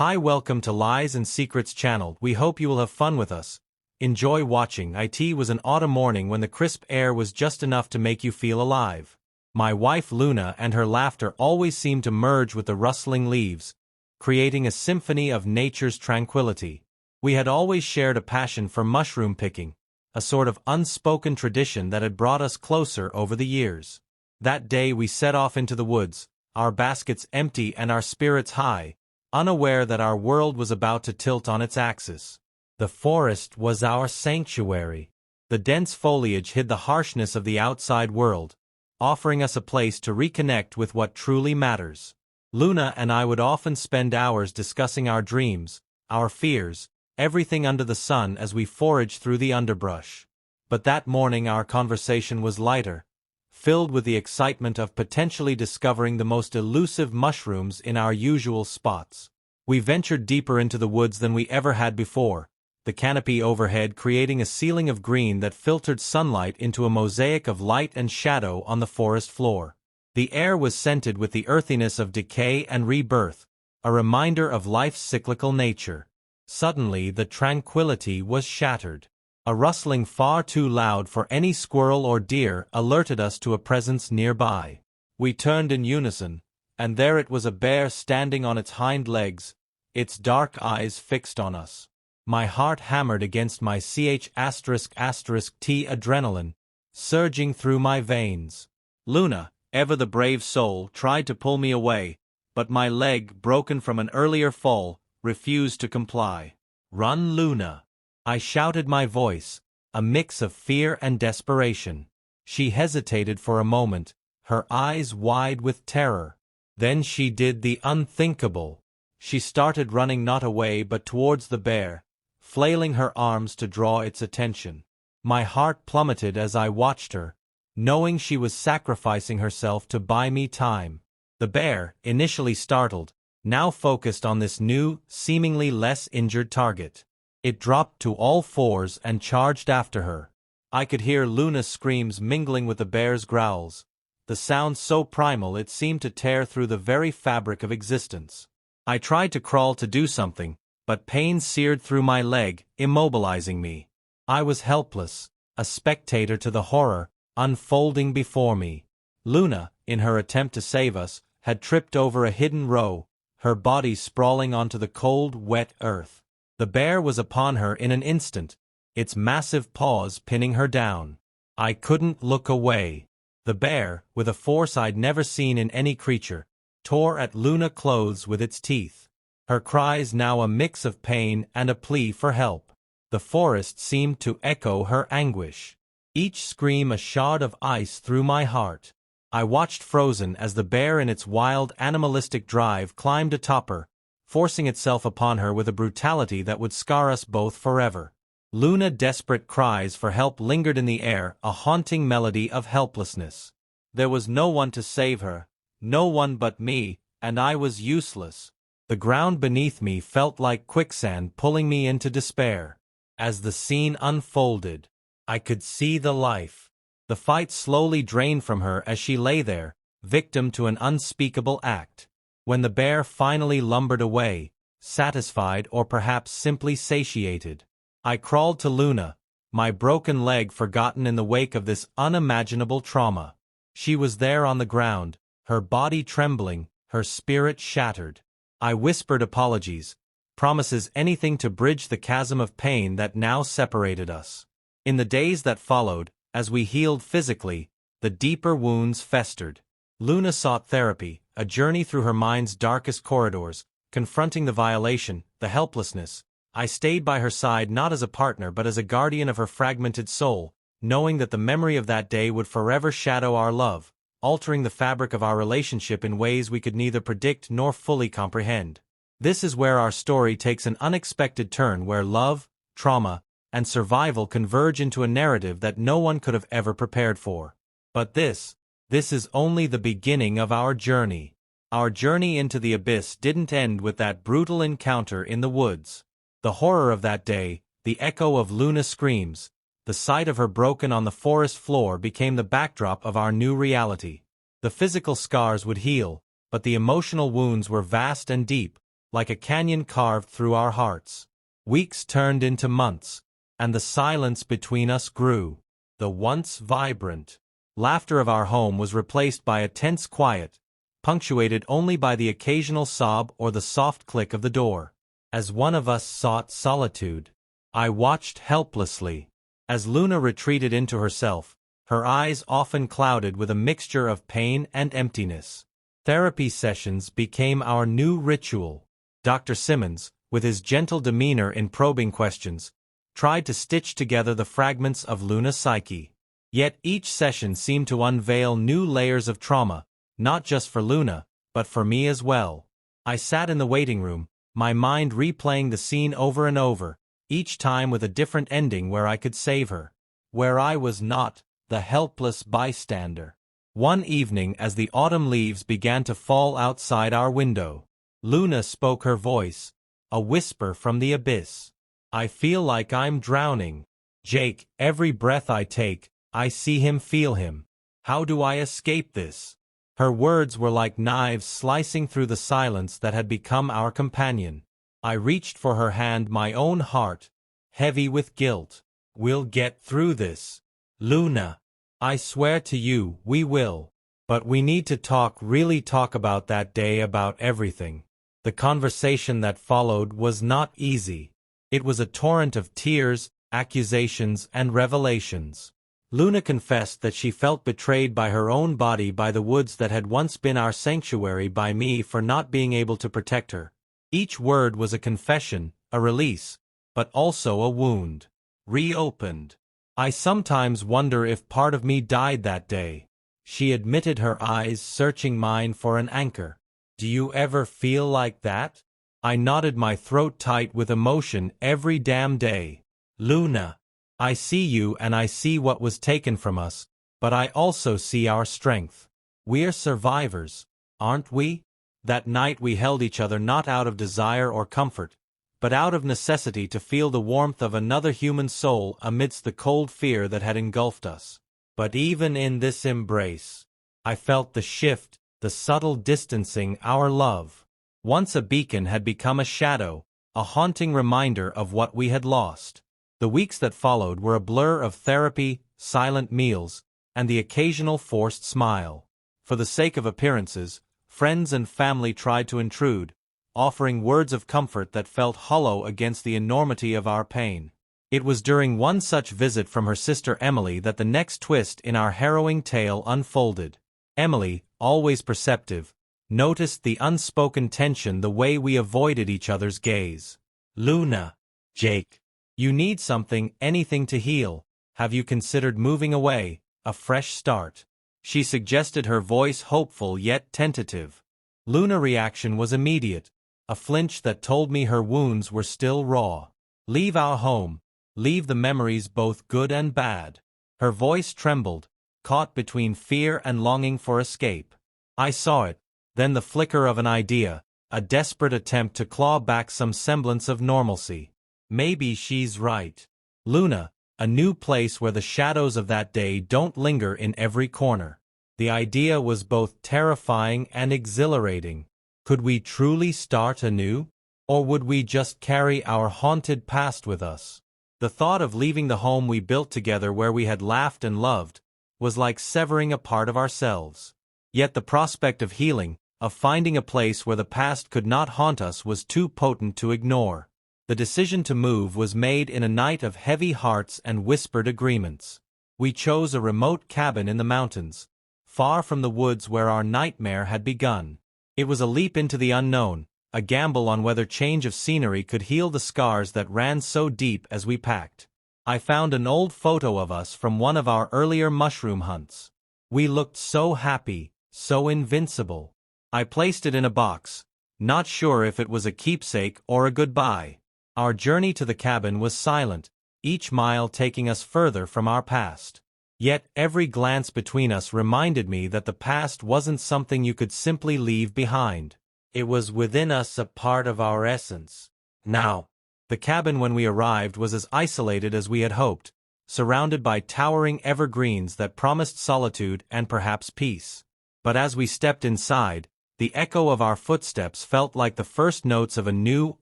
Hi, welcome to Lies and Secrets channel. We hope you will have fun with us. Enjoy watching. It was an autumn morning when the crisp air was just enough to make you feel alive. My wife Luna and her laughter always seemed to merge with the rustling leaves, creating a symphony of nature's tranquility. We had always shared a passion for mushroom picking, a sort of unspoken tradition that had brought us closer over the years. That day we set off into the woods, our baskets empty and our spirits high, unaware that our world was about to tilt on its axis. The forest was our sanctuary. The dense foliage hid the harshness of the outside world, offering us a place to reconnect with what truly matters. Luna and I would often spend hours discussing our dreams, our fears, everything under the sun as we foraged through the underbrush. But that morning our conversation was lighter, filled with the excitement of potentially discovering the most elusive mushrooms in our usual spots. We ventured deeper into the woods than we ever had before, the canopy overhead creating a ceiling of green that filtered sunlight into a mosaic of light and shadow on the forest floor. The air was scented with the earthiness of decay and rebirth, a reminder of life's cyclical nature. Suddenly the tranquility was shattered. A rustling far too loud for any squirrel or deer alerted us to a presence nearby. We turned in unison, and there it was, a bear standing on its hind legs, its dark eyes fixed on us. My heart hammered against my ch**t adrenaline, surging through my veins. Luna, ever the brave soul, tried to pull me away, but my leg, broken from an earlier fall, refused to comply. "Run, Luna!" I shouted, my voice, a mix of fear and desperation. She hesitated for a moment, her eyes wide with terror. Then she did the unthinkable. She started running, not away but towards the bear, flailing her arms to draw its attention. My heart plummeted as I watched her, knowing she was sacrificing herself to buy me time. The bear, initially startled, now focused on this new, seemingly less injured target. It dropped to all fours and charged after her. I could hear Luna's screams mingling with the bear's growls, the sound so primal it seemed to tear through the very fabric of existence. I tried to crawl to do something, but pain seared through my leg, immobilizing me. I was helpless, a spectator to the horror unfolding before me. Luna, in her attempt to save us, had tripped over a hidden row, her body sprawling onto the cold, wet earth. The bear was upon her in an instant, its massive paws pinning her down. I couldn't look away. The bear, with a force I'd never seen in any creature, tore at Luna's clothes with its teeth. Her cries now a mix of pain and a plea for help. The forest seemed to echo her anguish, each scream a shard of ice through my heart. I watched frozen as the bear in its wild, animalistic drive climbed atop her, forcing itself upon her with a brutality that would scar us both forever. Luna's desperate cries for help lingered in the air, a haunting melody of helplessness. There was no one to save her, no one but me, and I was useless. The ground beneath me felt like quicksand pulling me into despair. As the scene unfolded, I could see the life. The fight slowly drained from her as she lay there, victim to an unspeakable act. When the bear finally lumbered away, satisfied or perhaps simply satiated, I crawled to Luna, my broken leg forgotten in the wake of this unimaginable trauma. She was there on the ground, her body trembling, her spirit shattered. I whispered apologies, promises, anything to bridge the chasm of pain that now separated us. In the days that followed, as we healed physically, the deeper wounds festered. Luna sought therapy, a journey through her mind's darkest corridors, confronting the violation, the helplessness. I stayed by her side not as a partner but as a guardian of her fragmented soul, knowing that the memory of that day would forever shadow our love, altering the fabric of our relationship in ways we could neither predict nor fully comprehend. This is where our story takes an unexpected turn, where love, trauma, and survival converge into a narrative that no one could have ever prepared for. But this is only the beginning of our journey. Our journey into the abyss didn't end with that brutal encounter in the woods. The horror of that day, the echo of Luna's screams, the sight of her broken on the forest floor became the backdrop of our new reality. The physical scars would heal, but the emotional wounds were vast and deep, like a canyon carved through our hearts. Weeks turned into months, and the silence between us grew. The once vibrant laughter of our home was replaced by a tense quiet, punctuated only by the occasional sob or the soft click of the door. As one of us sought solitude, I watched helplessly. As Luna retreated into herself, her eyes often clouded with a mixture of pain and emptiness. Therapy sessions became our new ritual. Dr. Simmons, with his gentle demeanor in probing questions, tried to stitch together the fragments of Luna's psyche. Yet each session seemed to unveil new layers of trauma, not just for Luna, but for me as well. I sat in the waiting room, my mind replaying the scene over and over, each time with a different ending where I could save her, where I was not the helpless bystander. One evening, as the autumn leaves began to fall outside our window, Luna spoke, her voice a whisper from the abyss. "I feel like I'm drowning. Jake, every breath I take, I see him, feel him. How do I escape this?" Her words were like knives slicing through the silence that had become our companion. I reached for her hand, my own heart heavy with guilt. "We'll get through this, Luna. I swear to you, we will. But we need to talk, really talk about that day, about everything." The conversation that followed was not easy. It was a torrent of tears, accusations, and revelations. Luna confessed that she felt betrayed by her own body, by the woods that had once been our sanctuary, by me for not being able to protect her. Each word was a confession, a release, but also a wound reopened. "I sometimes wonder if part of me died that day," she admitted, her eyes searching mine for an anchor. "Do you ever feel like that?" I nodded, my throat tight with emotion. "Every damn day, Luna. I see you and I see what was taken from us, but I also see our strength. We're survivors, aren't we?" That night we held each other, not out of desire or comfort, but out of necessity, to feel the warmth of another human soul amidst the cold fear that had engulfed us. But even in this embrace, I felt the shift, the subtle distancing. Our love, once a beacon, had become a shadow, a haunting reminder of what we had lost. The weeks that followed were a blur of therapy, silent meals, and the occasional forced smile. For the sake of appearances, friends and family tried to intrude, offering words of comfort that felt hollow against the enormity of our pain. It was during one such visit from her sister Emily that the next twist in our harrowing tale unfolded. Emily, always perceptive, noticed the unspoken tension, the way we avoided each other's gaze. "Luna, Jake, you need something, anything to heal. Have you considered moving away, a fresh start?" she suggested, her voice hopeful yet tentative. Luna's reaction was immediate, a flinch that told me her wounds were still raw. "Leave our home, leave the memories, both good and bad." Her voice trembled, caught between fear and longing for escape. I saw it, then the flicker of an idea, a desperate attempt to claw back some semblance of normalcy. Maybe she's right. Luna, a new place where the shadows of that day don't linger in every corner. The idea was both terrifying and exhilarating. Could we truly start anew? Or would we just carry our haunted past with us? The thought of leaving the home we built together, where we had laughed and loved, was like severing a part of ourselves. Yet the prospect of healing, of finding a place where the past could not haunt us, was too potent to ignore. The decision to move was made in a night of heavy hearts and whispered agreements. We chose a remote cabin in the mountains, far from the woods where our nightmare had begun. It was a leap into the unknown, a gamble on whether change of scenery could heal the scars that ran so deep. As we packed, I found an old photo of us from one of our earlier mushroom hunts. We looked so happy, so invincible. I placed it in a box, not sure if it was a keepsake or a goodbye. Our journey to the cabin was silent, each mile taking us further from our past. Yet every glance between us reminded me that the past wasn't something you could simply leave behind. It was within us, a part of our essence. Now, the cabin when we arrived was as isolated as we had hoped, surrounded by towering evergreens that promised solitude and perhaps peace. But as we stepped inside, The echo of our footsteps felt like the first notes of a new,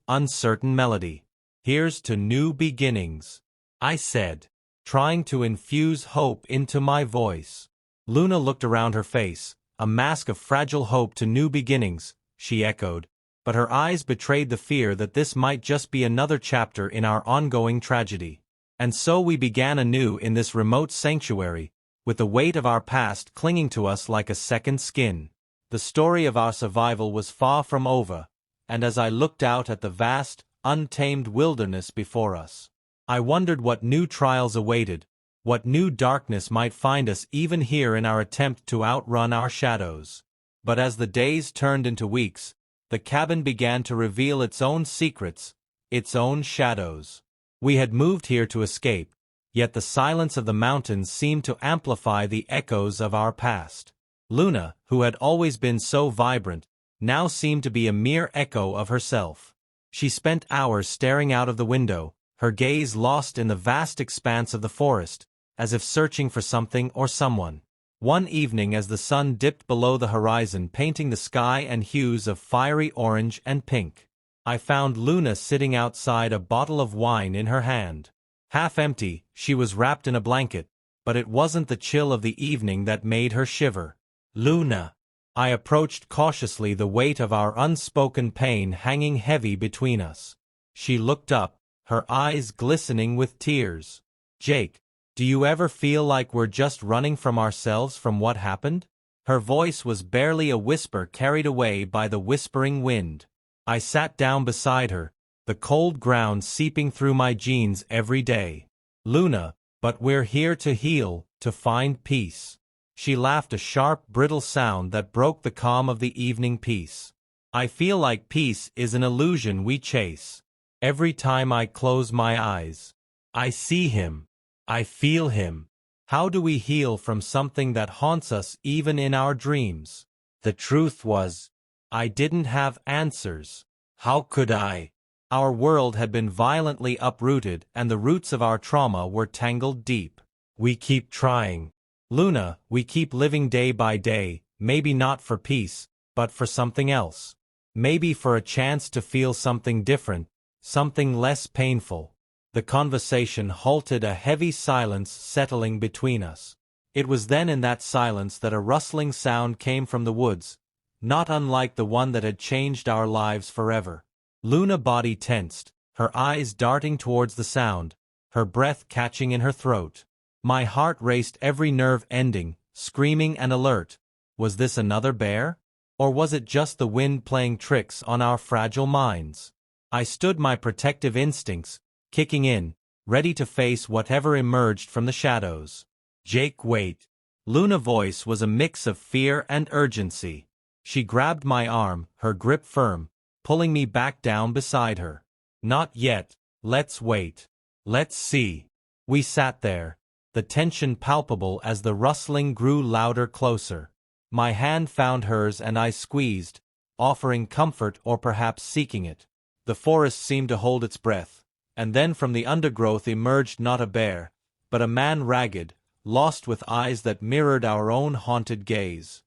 uncertain melody. "Here's to new beginnings," I said, trying to infuse hope into my voice. Luna looked around her face. "A mask of fragile hope to new beginnings," she echoed, but her eyes betrayed the fear that this might just be another chapter in our ongoing tragedy. And so we began anew in this remote sanctuary, with the weight of our past clinging to us like a second skin. The story of our survival was far from over, and as I looked out at the vast, untamed wilderness before us, I wondered what new trials awaited, what new darkness might find us even here in our attempt to outrun our shadows. But as the days turned into weeks, the cabin began to reveal its own secrets, its own shadows. We had moved here to escape, yet the silence of the mountains seemed to amplify the echoes of our past. Luna, who had always been so vibrant, now seemed to be a mere echo of herself. She spent hours staring out of the window, her gaze lost in the vast expanse of the forest, as if searching for something or someone. One evening as the sun dipped below the horizon painting the sky in hues of fiery orange and pink, I found Luna sitting outside, a bottle of wine in her hand. Half empty, she was wrapped in a blanket, but it wasn't the chill of the evening that made her shiver. "Luna." I approached cautiously, the weight of our unspoken pain hanging heavy between us. She looked up, her eyes glistening with tears. "Jake, do you ever feel like we're just running from ourselves, from what happened?" Her voice was barely a whisper carried away by the whispering wind. I sat down beside her, the cold ground seeping through my jeans every day. "Luna, but we're here to heal, to find peace." She laughed, a sharp, brittle sound that broke the calm of the evening peace. "I feel like peace is an illusion we chase. Every time I close my eyes, I see him. I feel him. How do we heal from something that haunts us even in our dreams?" The truth was, I didn't have answers. How could I? Our world had been violently uprooted and the roots of our trauma were tangled deep. "We keep trying. Luna, we keep living day by day, maybe not for peace, but for something else. Maybe for a chance to feel something different, something less painful." The conversation halted, a heavy silence settling between us. It was then in that silence that a rustling sound came from the woods, not unlike the one that had changed our lives forever. Luna's body tensed, her eyes darting towards the sound, her breath catching in her throat. My heart raced, every nerve ending, screaming and alert. Was this another bear? Or was it just the wind playing tricks on our fragile minds? I stood, my protective instincts kicking in, ready to face whatever emerged from the shadows. "Jake, wait." Luna's voice was a mix of fear and urgency. She grabbed my arm, her grip firm, pulling me back down beside her. "Not yet, let's wait. Let's see." We sat there, the tension palpable as the rustling grew louder, closer. My hand found hers and I squeezed, offering comfort or perhaps seeking it. The forest seemed to hold its breath, and then from the undergrowth emerged not a bear, but a man, ragged, lost, with eyes that mirrored our own haunted gaze.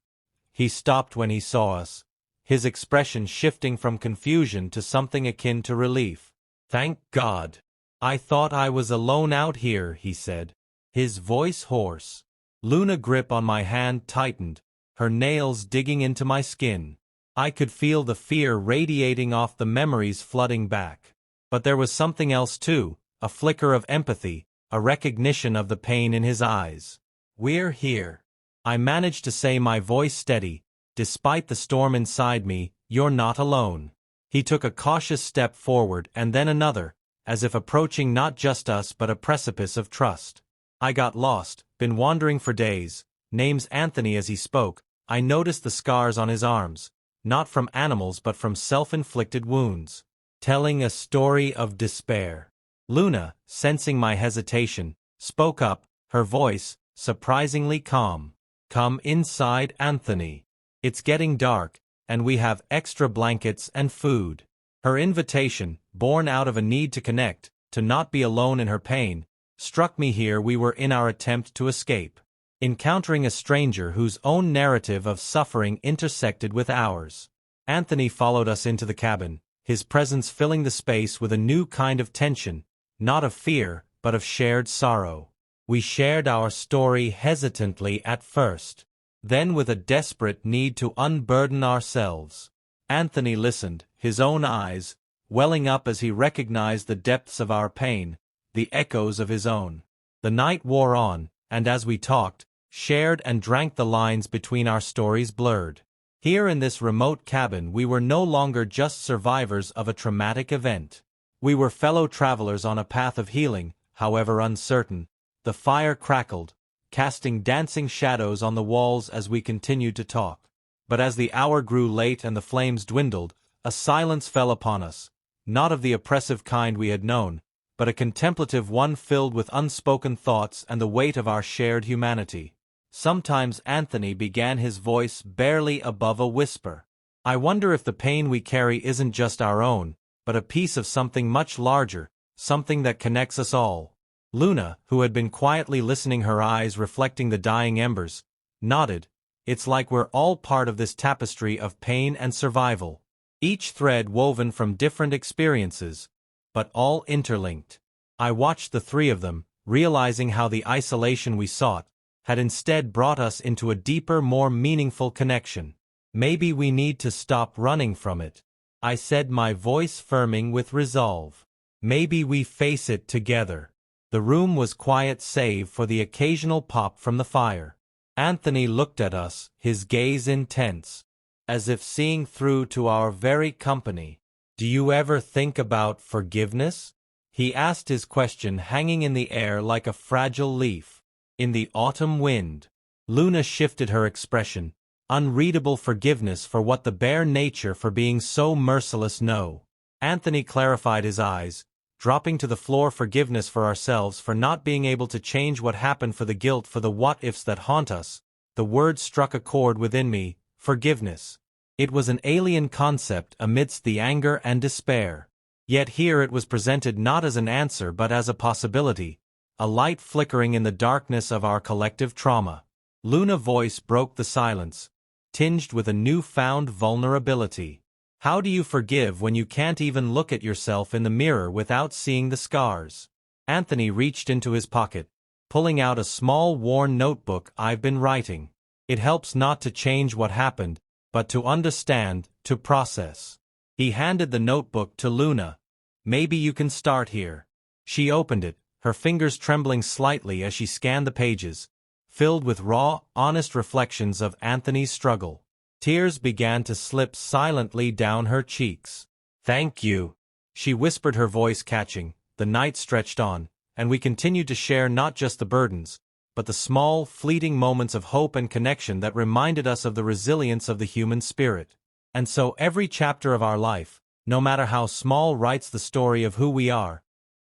He stopped when he saw us, his expression shifting from confusion to something akin to relief. "Thank God. I thought I was alone out here," he said, his voice hoarse. Luna's grip on my hand tightened, her nails digging into my skin. I could feel the fear radiating off, the memories flooding back. But there was something else too, a flicker of empathy, a recognition of the pain in his eyes. "We're here." I managed to say, my voice steady, despite the storm inside me. "You're not alone." He took a cautious step forward and then another, as if approaching not just us but a precipice of trust. "I got lost, been wandering for days." Name's Anthony. As he spoke, I noticed the scars on his arms, not from animals but from self-inflicted wounds. Telling a story of despair. Luna, sensing my hesitation, spoke up, her voice surprisingly calm. "Come inside, Anthony. It's getting dark, and we have extra blankets and food." Her invitation, born out of a need to connect, to not be alone in her pain, struck me here we were in our attempt to escape. encountering a stranger whose own narrative of suffering intersected with ours. Anthony followed us into the cabin, his presence filling the space with a new kind of tension, not of fear, but of shared sorrow. We shared our story hesitantly at first, then with a desperate need to unburden ourselves. Anthony listened, his own eyes welling up as he recognized the depths of our pain, the echoes of his own. The night wore on, and as we talked, shared and drank, the lines between our stories blurred. Here in this remote cabin we were no longer just survivors of a traumatic event. We were fellow travelers on a path of healing, however uncertain. The fire crackled, casting dancing shadows on the walls as we continued to talk. But as the hour grew late and the flames dwindled, a silence fell upon us, not of the oppressive kind we had known, but a contemplative one filled with unspoken thoughts and the weight of our shared humanity. Sometimes Anthony began, his voice barely above a whisper. I wonder if the pain we carry isn't just our own, but a piece of something much larger, something that connects us all. Luna, who had been quietly listening, her eyes reflecting the dying embers, nodded. It's like we're all part of this tapestry of pain and survival, each thread woven from different experiences, but all interlinked. I watched the three of them, realizing how the isolation we sought had instead brought us into a deeper, more meaningful connection. Maybe we need to stop running from it, I said, my voice firming with resolve. Maybe we face it together. The room was quiet save for the occasional pop from the fire. Anthony looked at us, his gaze intense, as if seeing through to our very company. Do you ever think about forgiveness? He asked, his question hanging in the air like a fragile leaf in the autumn wind. Luna shifted her expression, unreadable forgiveness for what, the bare nature for being so merciless? No. Anthony clarified, his eyes dropping to the floor. Forgiveness for ourselves, for not being able to change what happened, for the guilt, for the what-ifs that haunt us. The word struck a chord within me. Forgiveness. It was an alien concept amidst the anger and despair. Yet here it was presented not as an answer but as a possibility, a light flickering in the darkness of our collective trauma. Luna's voice broke the silence, tinged with a newfound vulnerability. How do you forgive when you can't even look at yourself in the mirror without seeing the scars? Anthony reached into his pocket, pulling out a small worn notebook. I've been writing. It helps not to change what happened, but to understand, to process. He handed the notebook to Luna. Maybe you can start here. She opened it, her fingers trembling slightly as she scanned the pages, filled with raw, honest reflections of Anthony's struggle. Tears began to slip silently down her cheeks. Thank you, she whispered, her voice catching. The night stretched on, and we continued to share not just the burdens, but the small, fleeting moments of hope and connection that reminded us of the resilience of the human spirit. And so every chapter of our life, no matter how small, writes the story of who we are.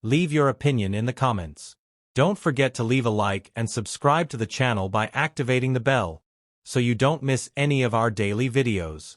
Leave your opinion in the comments. Don't forget to leave a like and subscribe to the channel by activating the bell, so you don't miss any of our daily videos.